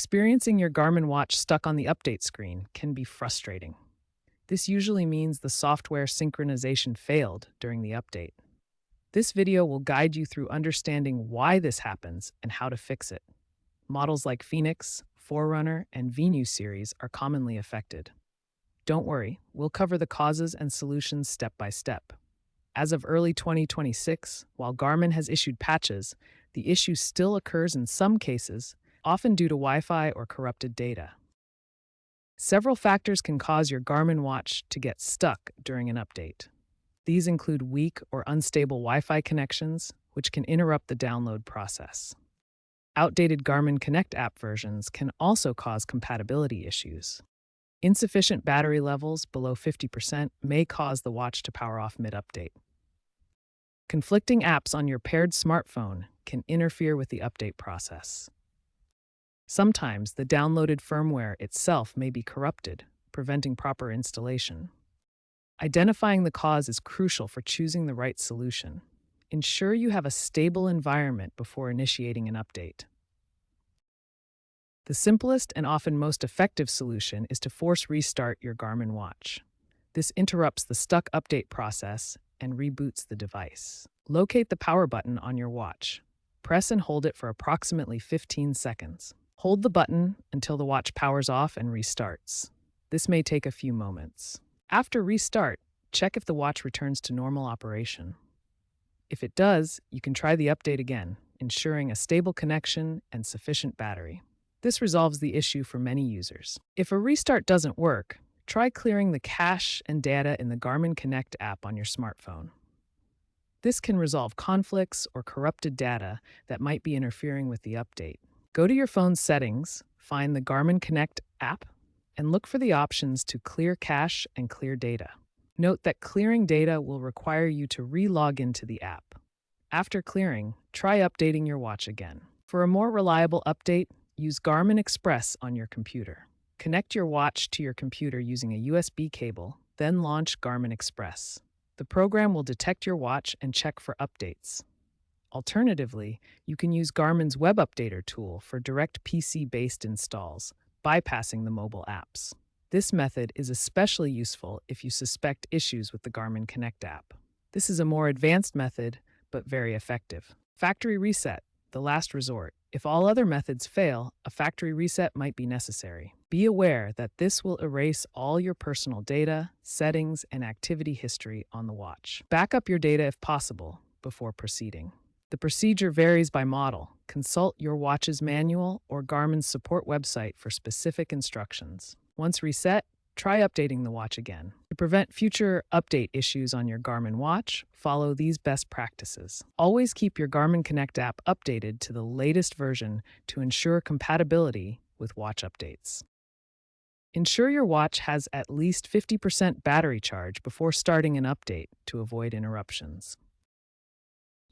Experiencing your Garmin watch stuck on the update screen can be frustrating. This usually means the software synchronization failed during the update. This video will guide you through understanding why this happens and how to fix it. Models like Phoenix, Forerunner, and Venue series are commonly affected. Don't worry, we'll cover the causes and solutions step by step. As of early 2026, while Garmin has issued patches, the issue still occurs in some cases, often due to Wi-Fi or corrupted data. Several factors can cause your Garmin watch to get stuck during an update. These include weak or unstable Wi-Fi connections, which can interrupt the download process. Outdated Garmin Connect app versions can also cause compatibility issues. Insufficient battery levels below 50% may cause the watch to power off mid-update. Conflicting apps on your paired smartphone can interfere with the update process. Sometimes the downloaded firmware itself may be corrupted, preventing proper installation. Identifying the cause is crucial for choosing the right solution. Ensure you have a stable environment before initiating an update. The simplest and often most effective solution is to force restart your Garmin watch. This interrupts the stuck update process and reboots the device. Locate the power button on your watch. Press and hold it for approximately 15 seconds. Hold the button until the watch powers off and restarts. This may take a few moments. After restart, check if the watch returns to normal operation. If it does, you can try the update again, ensuring a stable connection and sufficient battery. This resolves the issue for many users. If a restart doesn't work, try clearing the cache and data in the Garmin Connect app on your smartphone. This can resolve conflicts or corrupted data that might be interfering with the update. Go to your phone's settings, find the Garmin Connect app, and look for the options to clear cache and clear data. Note that clearing data will require you to re-log into the app. After clearing, try updating your watch again. For a more reliable update, use Garmin Express on your computer. Connect your watch to your computer using a USB cable, then launch Garmin Express. The program will detect your watch and check for updates. Alternatively, you can use Garmin's Web Updater tool for direct PC-based installs, bypassing the mobile apps. This method is especially useful if you suspect issues with the Garmin Connect app. This is a more advanced method, but very effective. Factory reset, the last resort. If all other methods fail, a factory reset might be necessary. Be aware that this will erase all your personal data, settings, and activity history on the watch. Back up your data if possible before proceeding. The procedure varies by model. Consult your watch's manual or Garmin's support website for specific instructions. Once reset, try updating the watch again. To prevent future update issues on your Garmin watch, follow these best practices. Always keep your Garmin Connect app updated to the latest version to ensure compatibility with watch updates. Ensure your watch has at least 50% battery charge before starting an update to avoid interruptions.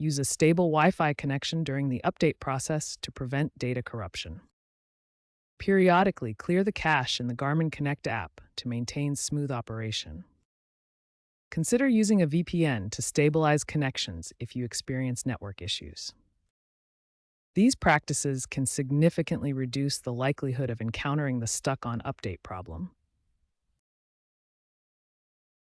Use a stable Wi-Fi connection during the update process to prevent data corruption. Periodically clear the cache in the Garmin Connect app to maintain smooth operation. Consider using a VPN to stabilize connections if you experience network issues. These practices can significantly reduce the likelihood of encountering the stuck on update problem.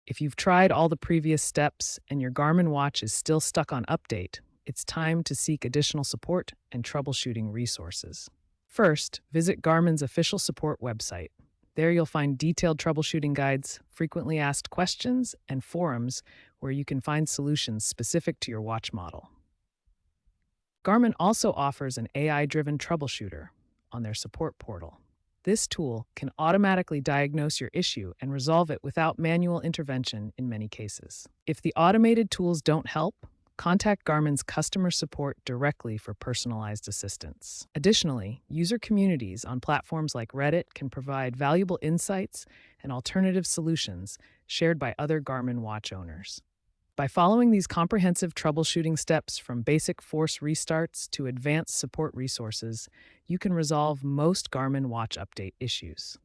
If you've tried all the previous steps and your Garmin watch is still stuck on update, it's time to seek additional support and troubleshooting resources. First, visit Garmin's official support website. There you'll find detailed troubleshooting guides, frequently asked questions, and forums where you can find solutions specific to your watch model. Garmin also offers an AI-driven troubleshooter on their support portal. This tool can automatically diagnose your issue and resolve it without manual intervention in many cases. If the automated tools don't help, contact Garmin's customer support directly for personalized assistance. Additionally, user communities on platforms like Reddit can provide valuable insights and alternative solutions shared by other Garmin watch owners. By following these comprehensive troubleshooting steps from basic force restarts to advanced support resources, you can resolve most Garmin watch update issues.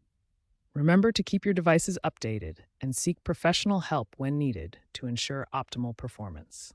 Remember to keep your devices updated and seek professional help when needed to ensure optimal performance.